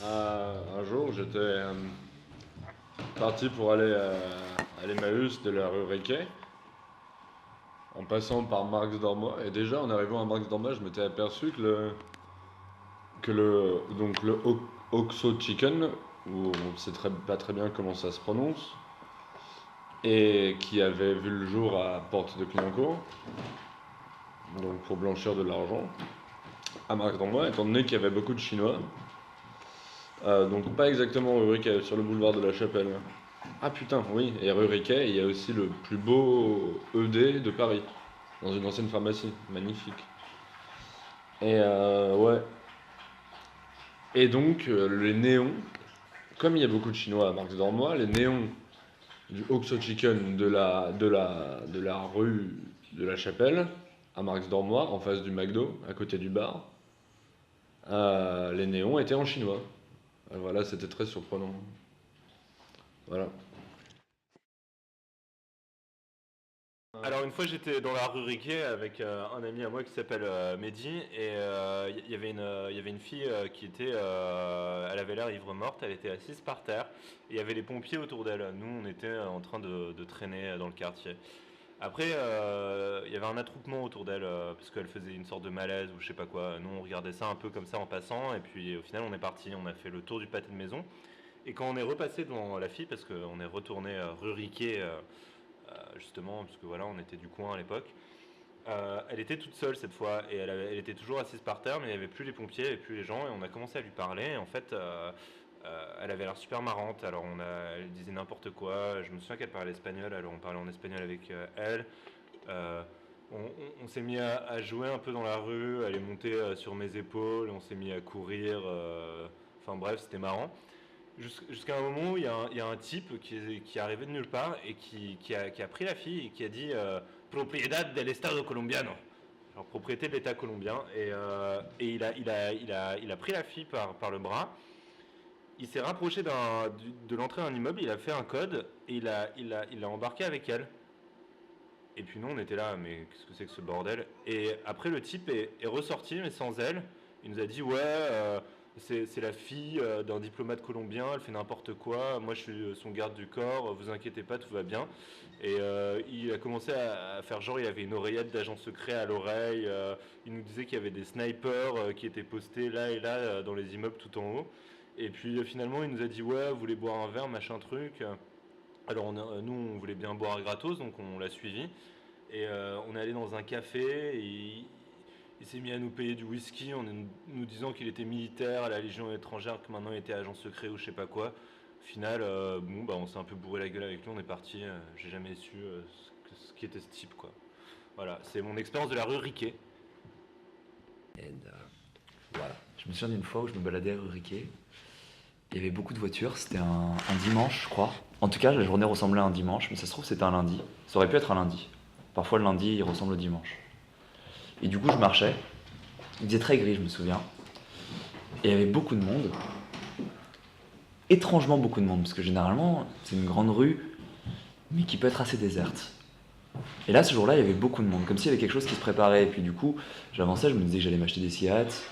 Un jour, j'étais parti pour aller à l'Emmaüs de la rue Riquet, en passant par Marx Dormois. Et déjà, en arrivant à Marx Dormois, je m'étais aperçu que le Oxo Chicken, où on ne sait pas très bien comment ça se prononce, et qui avait vu le jour à Porte de Clignancourt, donc pour blanchir de l'argent, à Marx Dormois, étant donné qu'il y avait beaucoup de Chinois. Donc pas exactement rue Riquet, sur le boulevard de la Chapelle. Ah putain, oui, et rue Riquet, il y a aussi le plus beau ED de Paris, dans une ancienne pharmacie, magnifique. Ouais. Et donc, les néons, comme il y a beaucoup de Chinois à Marx Dormois, les néons du Oxo Chicken de la rue de la Chapelle, à Marx Dormois, en face du McDo, à côté du bar, les néons étaient en chinois. Voilà, c'était très surprenant. Voilà. Alors une fois j'étais dans la rue Riquet avec un ami à moi qui s'appelle Mehdi et il y avait une fille qui était, elle avait l'air ivre morte, elle était assise par terre et il y avait les pompiers autour d'elle. Nous on était en train de traîner dans le quartier. Après il y avait un attroupement autour d'elle parce qu'elle faisait une sorte de malaise ou je sais pas quoi. Nous on regardait ça un peu comme ça en passant et puis au final on est parti, on a fait le tour du pâté de maison et quand on est repassé devant la fille parce qu'on est retourné rue Riquet justement, parce que voilà, on était du coin à l'époque. Elle était toute seule cette fois et elle était toujours assise par terre, mais il n'y avait plus les pompiers, il n'y avait plus les gens et on a commencé à lui parler. Et en fait, elle avait l'air super marrante. Alors elle disait n'importe quoi. Je me souviens qu'elle parlait espagnol, alors on parlait en espagnol avec elle. Euh, on s'est mis à jouer un peu dans la rue. Elle est montée sur mes épaules, on s'est mis à courir. Enfin bref, c'était marrant. Jusqu'à un moment où il y a un type qui est arrivé de nulle part et qui a pris la fille et qui a dit Propiedad del Estado colombiano. Alors, propriété de l'État colombien. Et il a pris la fille par le bras. Il s'est rapproché de l'entrée d'un immeuble, il a fait un code et il l'a embarqué avec elle. Et puis nous, on était là, mais qu'est-ce que c'est que ce bordel? Et après, le type est ressorti, mais sans elle. Il nous a dit, ouais, c'est la fille d'un diplomate colombien, elle fait n'importe quoi. Moi, je suis son garde du corps, vous inquiétez pas, tout va bien. Et il a commencé à faire genre, il avait une oreillette d'agent secret à l'oreille. Il nous disait qu'il y avait des snipers qui étaient postés là et là dans les immeubles tout en haut. Et puis finalement, il nous a dit, ouais, vous voulez boire un verre, machin truc. Alors nous, on voulait bien boire gratos, donc on l'a suivi. Et on est allé dans un café et il s'est mis à nous payer du whisky en nous disant qu'il était militaire à la Légion étrangère, que maintenant il était agent secret ou je sais pas quoi. Au final, bon, bah, on s'est un peu bourré la gueule avec lui, on est parti. J'ai jamais su ce qui était ce type, quoi. Voilà, c'est mon expérience de la rue Riquet. Voilà. Je me souviens d'une fois où je me baladais rue Riquet. Il y avait beaucoup de voitures, c'était un dimanche, je crois. En tout cas, la journée ressemblait à un dimanche, mais ça se trouve, c'était un lundi. Ça aurait pu être un lundi. Parfois, le lundi, il ressemble au dimanche. Et du coup, je marchais. Il faisait très gris, je me souviens. Et il y avait beaucoup de monde. Étrangement beaucoup de monde, parce que généralement, c'est une grande rue, mais qui peut être assez déserte. Et là, ce jour-là, il y avait beaucoup de monde, comme s'il y avait quelque chose qui se préparait. Et puis du coup, j'avançais, je me disais que j'allais m'acheter des cigarettes.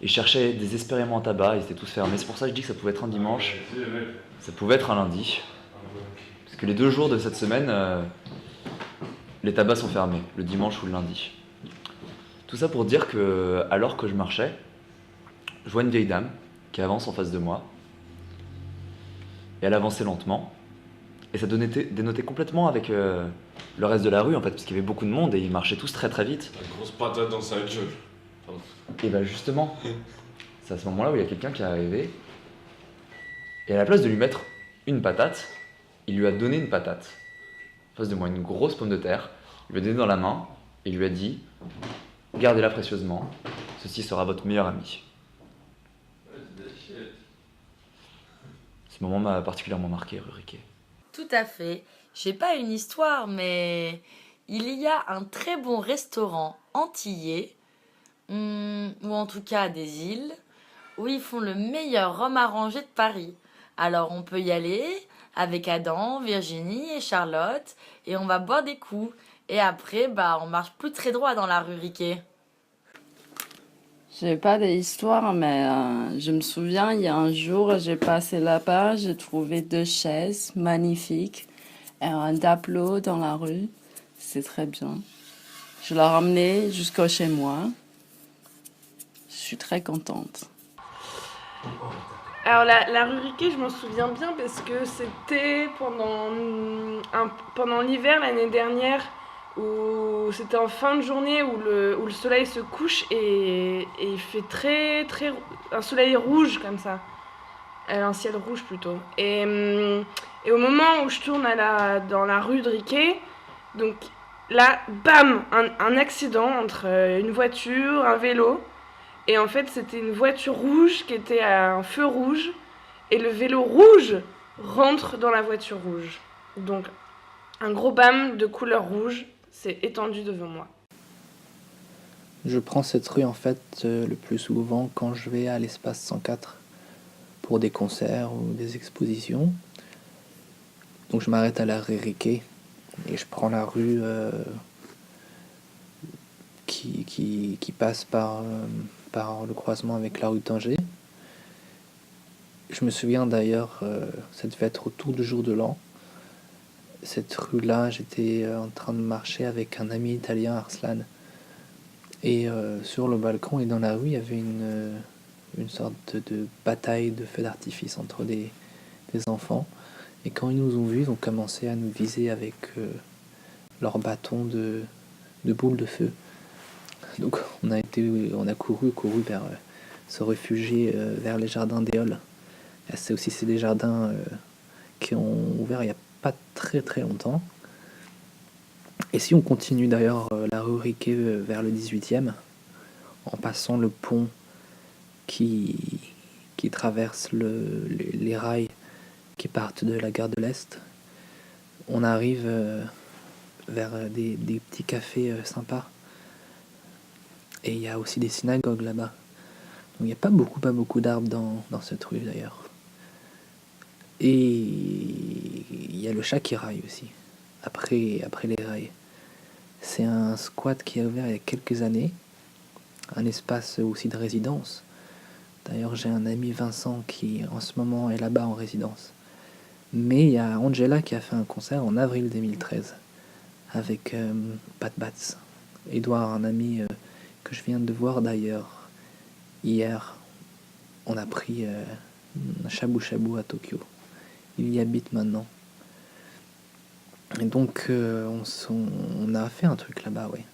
Et je cherchais désespérément un tabac, ils étaient tous fermés. C'est pour ça que je dis que ça pouvait être un dimanche, ça pouvait être un lundi. Parce que les 2 jours de cette semaine, les tabacs sont fermés, le dimanche ou le lundi. Tout ça pour dire que, alors que je marchais, je vois une vieille dame qui avance en face de moi. Et elle avançait lentement. Et ça dénotait complètement avec le reste de la rue, en fait, parce qu'il y avait beaucoup de monde et ils marchaient tous très très vite. Une grosse patate dans sa gueule. Pardon. Et bah justement, c'est à ce moment-là où il y a quelqu'un qui est arrivé. Et à la place de lui mettre une patate, il lui a donné une patate. En face de moi, une grosse pomme de terre. Il lui a donné dans la main et il lui a dit gardez-la précieusement, ceci sera votre meilleur ami. Ce moment m'a particulièrement marqué, Riquet. Tout à fait. J'ai pas une histoire, mais il y a un très bon restaurant antillais, ou en tout cas des îles, où ils font le meilleur rhum arrangé de Paris. Alors on peut y aller avec Adam, Virginie et Charlotte, et on va boire des coups. Et après, bah, on marche plus très droit dans la rue Riquet. J'ai pas d'histoire, mais je me souviens, il y a un jour, j'ai passé là-bas, j'ai trouvé 2 chaises magnifiques et un tableau dans la rue. C'est très bien. Je l'ai ramené jusqu'à chez moi. Je suis très contente. Alors la rue Riquet, je m'en souviens bien parce que c'était pendant l'hiver l'année dernière où c'était en fin de journée où le soleil se couche et il fait un soleil rouge comme ça. Un ciel rouge plutôt. Et au moment où je tourne dans la rue de Riquet, donc là, bam, un accident entre une voiture, un vélo. Et en fait, c'était une voiture rouge qui était à un feu rouge. Et le vélo rouge rentre dans la voiture rouge. Donc, un gros bam de couleur rouge s'est étendu devant moi. Je prends cette rue en fait le plus souvent quand je vais à l'espace 104 pour des concerts ou des expositions. Donc je m'arrête à la rue Riquet et je prends la rue qui passe par le croisement avec la rue Tanger. Je me souviens d'ailleurs, ça devait être autour du jour de l'an. Cette rue-là, j'étais en train de marcher avec un ami italien, Arslan. Et sur le balcon et dans la rue, il y avait une sorte de bataille de feux d'artifice entre des enfants. Et quand ils nous ont vus, ils ont commencé à nous viser avec leurs bâtons de boules de feu. Donc on a couru vers se réfugier vers les jardins d'Éole. C'est des jardins qui ont ouvert il n'y a pas très très longtemps. Et si on continue d'ailleurs la rue Riquet vers le 18e, en passant le pont qui traverse les rails qui partent de la gare de l'Est, on arrive vers des petits cafés sympas. Et il y a aussi des synagogues là-bas. Donc il n'y a pas beaucoup d'arbres dans cette rue d'ailleurs. Et il y a le chat qui raille aussi, après les rails. C'est un squat qui a ouvert il y a quelques années, un espace aussi de résidence. D'ailleurs, j'ai un ami Vincent qui en ce moment est là-bas en résidence. Mais il y a Angela qui a fait un concert en avril 2013 avec Pat Bats. Edouard, un ami que je viens de voir d'ailleurs hier. On a pris un shabu shabu à Tokyo. Il y habite maintenant. Et donc on a fait un truc là-bas, ouais.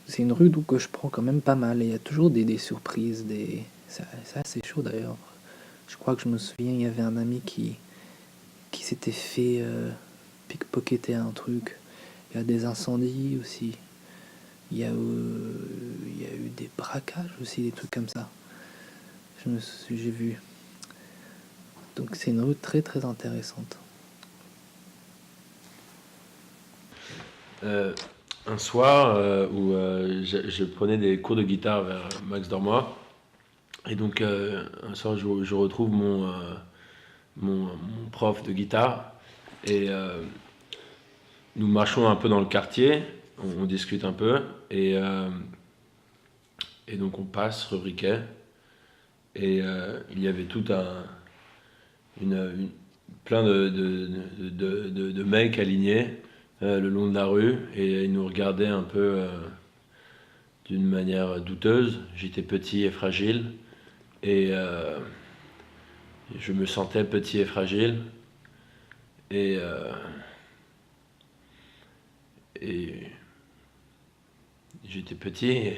C'est une rue que je prends quand même pas mal. Et il y a toujours des surprises, c'est assez chaud d'ailleurs. Je crois que je me souviens, il y avait un ami qui s'était fait pickpocketer un truc. Il y a des incendies aussi. Il y a eu des braquages aussi, des trucs comme ça. J'ai vu. Donc c'est une rue très très intéressante. Un soir où je prenais des cours de guitare vers Max Dormois. Et donc un soir je retrouve mon prof de guitare et nous marchons un peu dans le quartier, on discute un peu et donc on passe rue Riquet et il y avait tout plein de mecs alignés le long de la rue et ils nous regardaient un peu d'une manière douteuse. J'étais petit et fragile et je me sentais petit et fragile et j'étais petit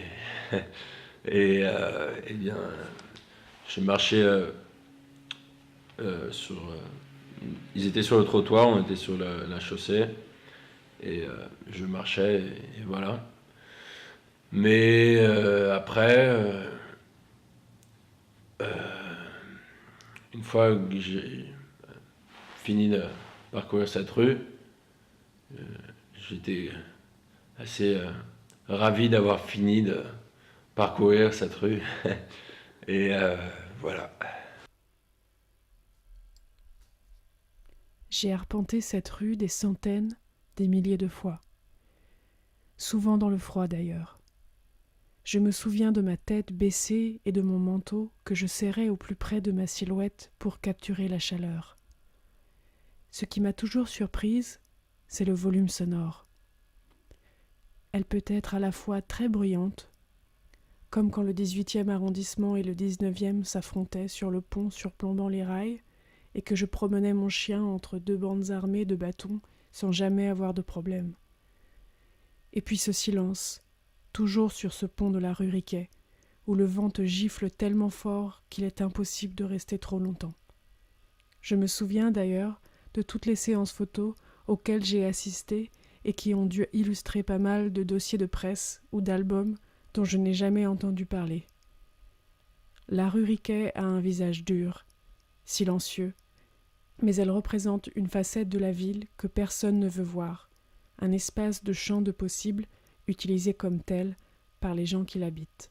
et bien je marchais ils étaient sur le trottoir, on était sur la chaussée et je marchais et voilà. Mais après une fois que j'ai fini de parcourir cette rue, j'étais assez ravi d'avoir fini de parcourir cette rue. Et voilà. J'ai arpenté cette rue des centaines, des milliers de fois. Souvent dans le froid d'ailleurs. Je me souviens de ma tête baissée et de mon manteau que je serrais au plus près de ma silhouette pour capturer la chaleur. Ce qui m'a toujours surprise, c'est le volume sonore. Elle peut être à la fois très bruyante, comme quand le 18e arrondissement et le 19e s'affrontaient sur le pont surplombant les rails et que je promenais mon chien entre deux bandes armées de bâtons sans jamais avoir de problème. Et puis ce silence, toujours sur ce pont de la rue Riquet, où le vent te gifle tellement fort qu'il est impossible de rester trop longtemps. Je me souviens d'ailleurs de toutes les séances photos auxquelles j'ai assisté et qui ont dû illustrer pas mal de dossiers de presse ou d'albums dont je n'ai jamais entendu parler. La rue Riquet a un visage dur, silencieux, mais elle représente une facette de la ville que personne ne veut voir, un espace de champ de possibles utilisé comme tel par les gens qui l'habitent.